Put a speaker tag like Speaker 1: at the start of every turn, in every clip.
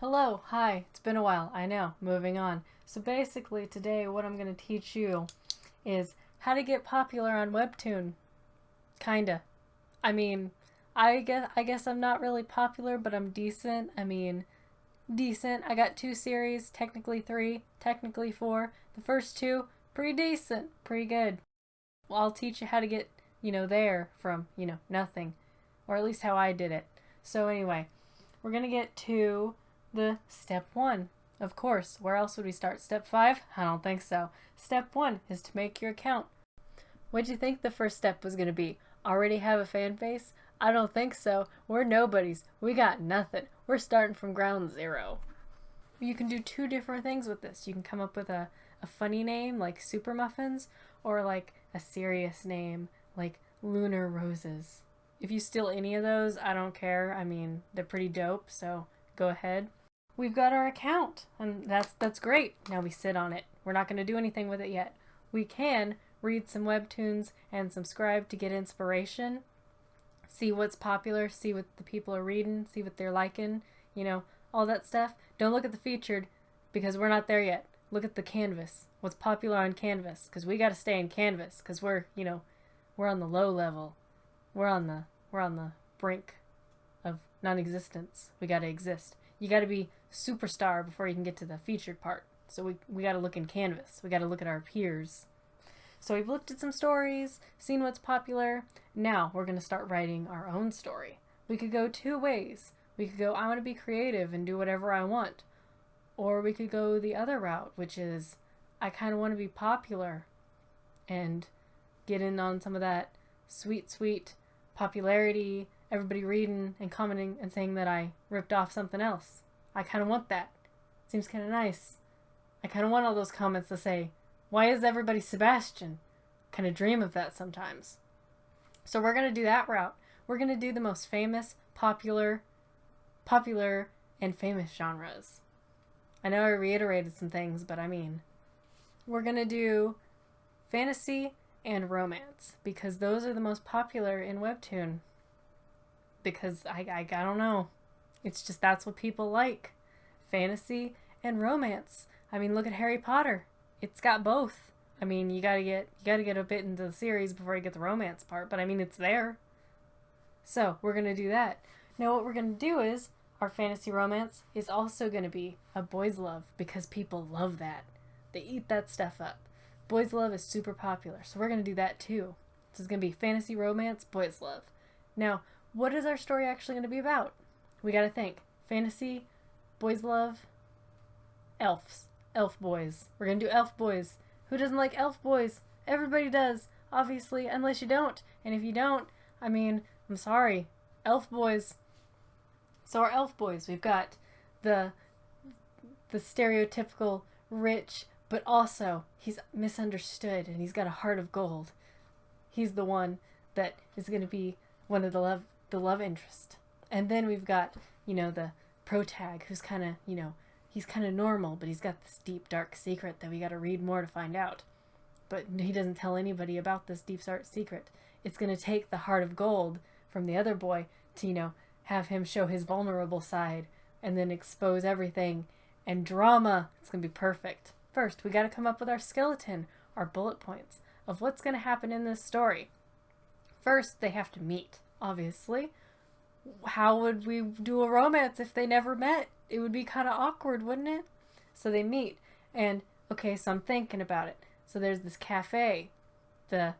Speaker 1: Hello, hi, it's been a while, I know, moving on. So basically today what I'm going to teach you is how to get popular on Webtoon. Kinda. I mean, I guess I'm not really popular, but I'm decent. Decent. I got two series, technically three, technically four. The first two, pretty decent, pretty good. Well, I'll teach you how to get, there from, nothing. Or at least how I did it. So anyway, we're going to get to the step one. Of course, where else would we start? Step five? I don't think so. Step one is to make your account. What'd you think the first step was going to be? Already have a fan base? I don't think so. We're nobodies. We got nothing. We're starting from ground zero. You can do two different things with this. You can come up with a funny name like Super Muffins, or like a serious name like Lunar Roses. If you steal any of those, I don't care. They're pretty dope, so go ahead. We've got our account, and that's great. Now we sit on it. We're not going to do anything with it yet. We can read some webtoons and subscribe to get inspiration, see what's popular, see what the people are reading, see what they're liking, all that stuff. Don't look at the featured because we're not there yet. Look at the canvas. What's popular on canvas, because we got to stay in canvas because we're on the low level. We're on the brink of non-existence. We got to exist. You got to be superstar before you can get to the featured part. So we got to look in canvas. We got to look at our peers. So we've looked at some stories, seen what's popular. Now we're going to start writing our own story. We could go two ways. We could go, I want to be creative and do whatever I want. Or we could go the other route, which is, I kind of want to be popular and get in on some of that sweet, sweet popularity, everybody reading and commenting and saying that I ripped off something else. I kind of want that. Seems kind of nice. I kind of want all those comments to say, why is everybody Sebastian? Kind of dream of that sometimes. So we're going to do that route. We're going to do the most famous, popular, and famous genres. I know I reiterated some things, but we're going to do fantasy and romance because those are the most popular in Webtoon. Because I don't know. It's just that's what people like. Fantasy and romance. Look at Harry Potter. It's got both. You gotta get a bit into the series before you get the romance part, but it's there. So we're gonna do that. Now what we're gonna do is our fantasy romance is also gonna be a boys' love because people love that. They eat that stuff up. Boys' love is super popular, so we're gonna do that too. So it's gonna be fantasy romance, boys' love. Now, what is our story actually gonna be about? We gotta think. Fantasy, boys' love, elves. Elf boys. We're gonna do elf boys. Who doesn't like elf boys? Everybody does, obviously, unless you don't. And if you don't, I'm sorry. Elf boys. So our elf boys, we've got the stereotypical rich, but also he's misunderstood and he's got a heart of gold. He's the one that is going to be one of the love interest. And then we've got, the protag who's kind of, he's kind of normal, but he's got this deep dark secret that we got to read more to find out. But he doesn't tell anybody about this deep dark secret. It's going to take the heart of gold from the other boy to, have him show his vulnerable side and then expose everything and drama. It's going to be perfect. First, we got to come up with our skeleton, our bullet points of what's going to happen in this story. First, they have to meet, obviously. How would we do a romance if they never met? It would be kind of awkward, wouldn't it? So they meet, and okay, so I'm thinking about it. So there's this cafe, the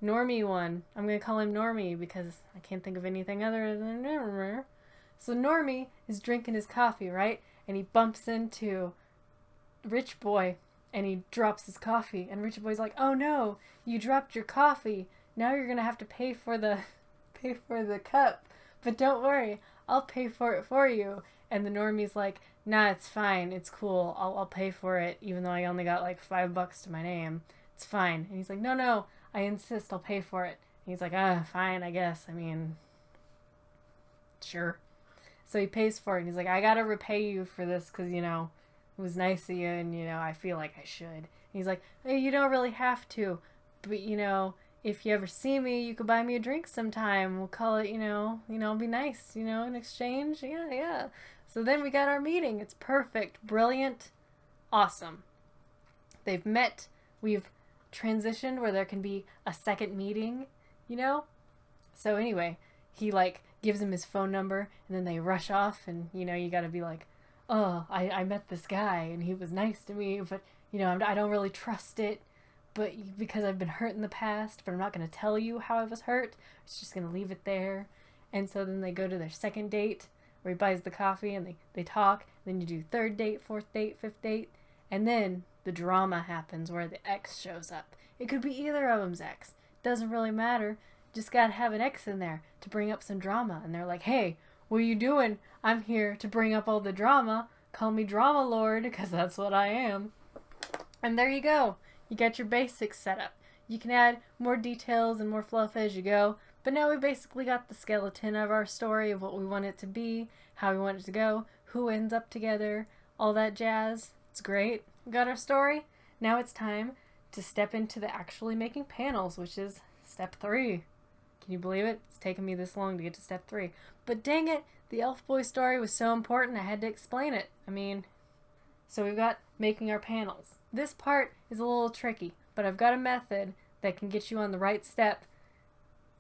Speaker 1: Normie one. I'm going to call him Normie because I can't think of anything other than Normie. So Normie is drinking his coffee, right? And he bumps into Rich Boy and he drops his coffee. And Rich Boy's like, oh no, you dropped your coffee. Now you're going to have to pay for the cup. But don't worry, I'll pay for it for you. And the Normie's like, nah, it's fine. It's cool. I'll pay for it even though I only got like $5 to my name. It's fine. And he's like, no, I insist, I'll pay for it. And he's like, fine, I guess. Sure. So he pays for it, and he's like, I gotta repay you for this, because, it was nice of you, and, I feel like I should. And he's like, hey, you don't really have to, but, if you ever see me, you could buy me a drink sometime. We'll call it, be nice, in exchange. Yeah. So then we got our meeting. It's perfect, brilliant, awesome. They've met. We've transitioned where there can be a second meeting, you know? So anyway, he like gives him his phone number and then they rush off and, you know, you gotta be like, oh, I met this guy and he was nice to me, but, you know, I don't really trust it, but because I've been hurt in the past, but I'm not gonna tell you how I was hurt. It's just gonna leave it there. And so then they go to their second date where he buys the coffee and they talk. Then you do third date, fourth date, fifth date. And then the drama happens where the ex shows up. It could be either of them's ex. Doesn't really matter. Just gotta have an ex in there to bring up some drama. And they're like, hey, what are you doing? I'm here to bring up all the drama. Call me Drama Lord, because that's what I am. And there you go. You got your basics set up. You can add more details and more fluff as you go. But now we basically got the skeleton of our story of what we want it to be, how we want it to go, who ends up together, all that jazz. It's great. We got our story. Now it's time to step into the actually making panels, which is step 3. Can you believe it? It's taken me this long to get to step 3. But dang it, the Elf Boy story was so important I had to explain it. So we've got making our panels. This part is a little tricky, but I've got a method that can get you on the right step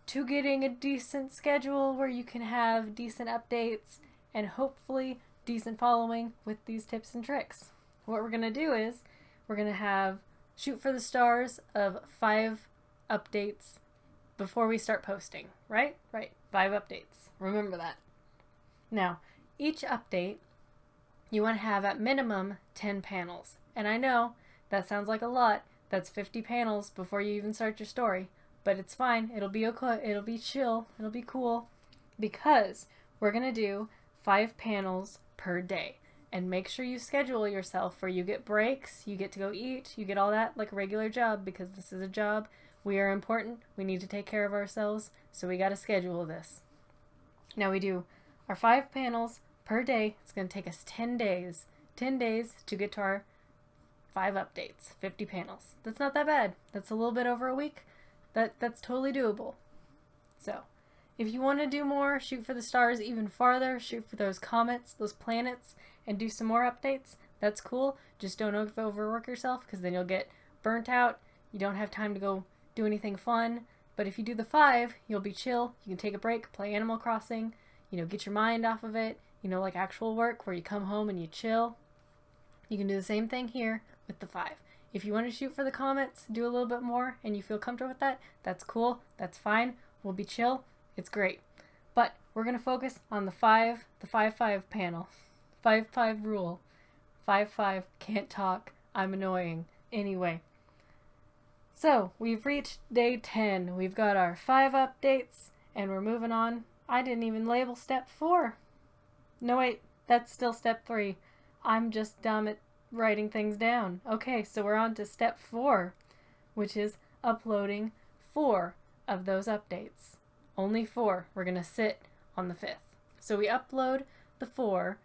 Speaker 1: to getting a decent schedule where you can have decent updates and hopefully decent following with these tips and tricks. What we're going to do is we're going to have shoot for the stars of 5 updates before we start posting, right? Right. 5 updates. Remember that. Now, each update you want to have at minimum 10 panels. And I know that sounds like a lot. That's 50 panels before you even start your story. But it's fine. It'll be okay. It'll be chill. It'll be cool. Because we're going to do 5 panels per day. And make sure you schedule yourself where you get breaks, you get to go eat, you get all that like a regular job, because this is a job. We are important. We need to take care of ourselves. So we got to schedule this. Now we do our 5 panels per day. It's going to take us 10 days. 10 days to get to our 5 updates. 50 panels. That's not that bad. That's a little bit over a week. That's totally doable. So, if you want to do more, shoot for the stars even farther, shoot for those comets, those planets, and do some more updates. That's cool. Just don't overwork yourself, because then you'll get burnt out. You don't have time to go do anything fun. But if you do the 5, you'll be chill. You can take a break, play Animal Crossing, get your mind off of it, like actual work where you come home and you chill. You can do the same thing here with the 5. If you want to shoot for the comets, do a little bit more, and you feel comfortable with that, that's cool. That's fine. We'll be chill. It's great. But we're going to focus on the 5-5 panel. 5-5 rule. 5-5 can't talk. I'm annoying. Anyway. So, we've reached day 10. We've got our 5 updates, and we're moving on. I didn't even label step 4. No, wait. That's still step 3. I'm just dumb at writing things down. Okay, so we're on to step 4, which is uploading 4 of those updates. Only 4. We're going to sit on the 5th. So we upload the 4,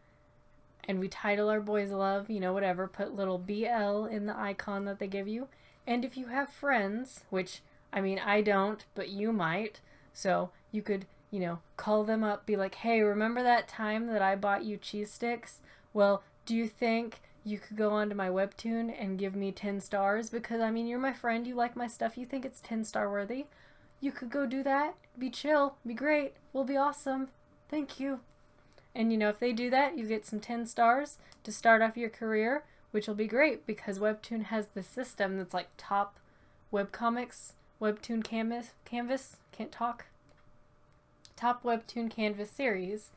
Speaker 1: and we title our boys love, whatever, put little BL in the icon that they give you. And if you have friends, which, I don't, but you might, so you could, call them up, be like, hey, remember that time that I bought you cheese sticks? Well, do you think you could go onto my Webtoon and give me 10 stars? Because, you're my friend, you like my stuff, you think it's 10-star worthy. You could go do that, be chill, be great, we'll be awesome. Thank you. And, if they do that, you get some 10 stars to start off your career, which will be great because Webtoon has this system that's like top webcomics, Webtoon Canvas, can't talk, top Webtoon Canvas series,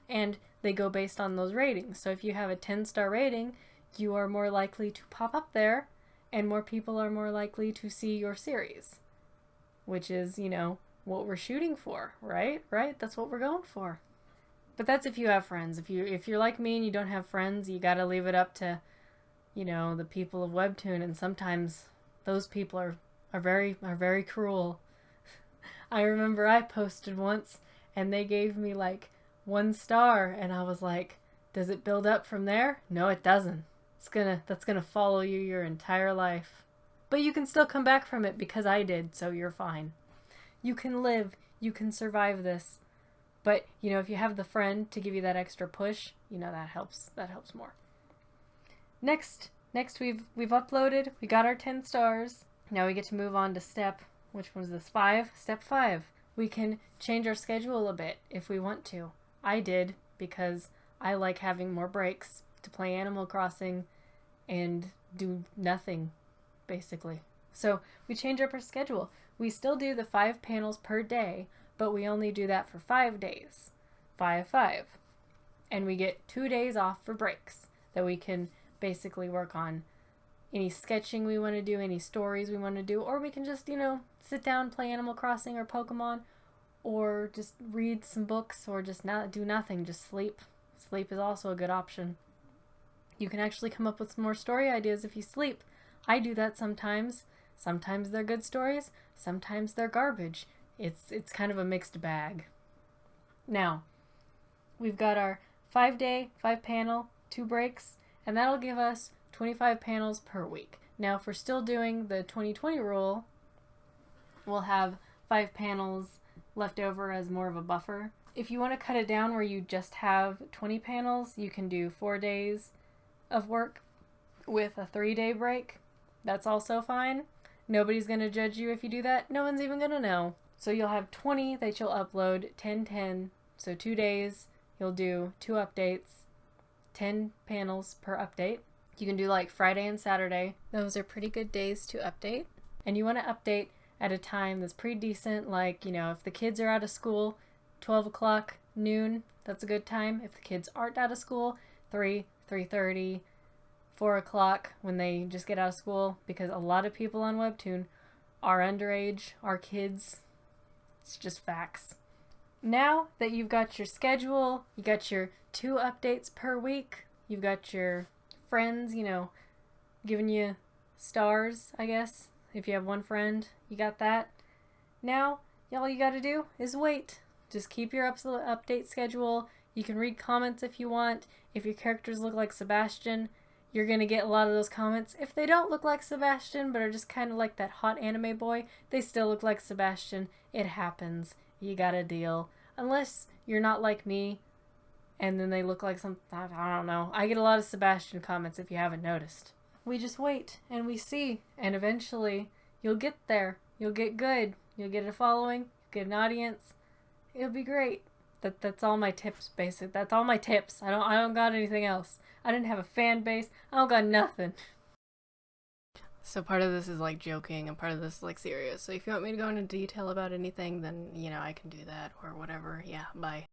Speaker 1: and they go based on those ratings. So if you have a 10-star rating, you are more likely to pop up there, and more people are more likely to see your series, which is, what we're shooting for, right? Right? That's what we're going for. But that's if you have friends. If you're like me and you don't have friends, you gotta leave it up to, the people of Webtoon, and sometimes those people are very cruel. I remember I posted once, and they gave me like 1 star, and I was like, does it build up from there? No, it doesn't. That's gonna follow you your entire life. But you can still come back from it because I did, so you're fine. You can live, you can survive this. But, you know, if you have the friend to give you that extra push, you know, that helps more. Next we've uploaded, we got our 10 stars. Now we get to move on to which was this, 5? Step 5. We can change our schedule a bit if we want to. I did, because I like having more breaks to play Animal Crossing and do nothing, basically. So we change up our schedule. We still do the 5 panels per day, but we only do that for 5 days. 5, 5. And we get 2 days off for breaks that we can basically work on any sketching we want to do, any stories we want to do, or we can just, you know, sit down, play Animal Crossing or Pokemon, or just read some books, or just not do nothing, just sleep. Sleep is also a good option. You can actually come up with some more story ideas if you sleep. I do that sometimes. Sometimes they're good stories, sometimes they're garbage. It's kind of a mixed bag. Now, we've got our 5-day, 5-panel, 2 breaks, and that'll give us 25 panels per week. Now, if we're still doing the 2020 rule, we'll have 5 panels left over as more of a buffer. If you want to cut it down where you just have 20 panels, you can do 4 days of work with a 3-day break. That's also fine. Nobody's going to judge you if you do that. No one's even going to know. So you'll have 20 that you'll upload, 10, 10. So 2 days, you'll do 2 updates, 10 panels per update. You can do like Friday and Saturday. Those are pretty good days to update. And you want to update at a time that's pretty decent, like, you know, if the kids are out of school, 12 o'clock, noon, that's a good time. If the kids aren't out of school, 3, 3:30, 4 o'clock when they just get out of school, because a lot of people on Webtoon are underage, are kids. It's just facts. Now that you've got your schedule, you got your 2 updates per week, you've got your friends, you know, giving you stars, I guess. If you have one friend, you got that. Now, all you gotta do is wait. Just keep your update schedule. You can read comments if you want. If your characters look like Sebastian, you're gonna get a lot of those comments. If they don't look like Sebastian, but are just kind of like that hot anime boy, they still look like Sebastian. It happens. You gotta deal. Unless you're not like me, and then they look like some, I don't know. I get a lot of Sebastian comments if you haven't noticed. We just wait, and we see, and eventually, you'll get there. You'll get good. You'll get a following, you'll get an audience. It'll be great. That's all my tips, basic. That's all my tips. I don't got anything else. I didn't have a fan base. I don't got nothing. So part of this is like joking and part of this is like serious. So if you want me to go into detail about anything, then, you know, I can do that or whatever. Yeah, bye.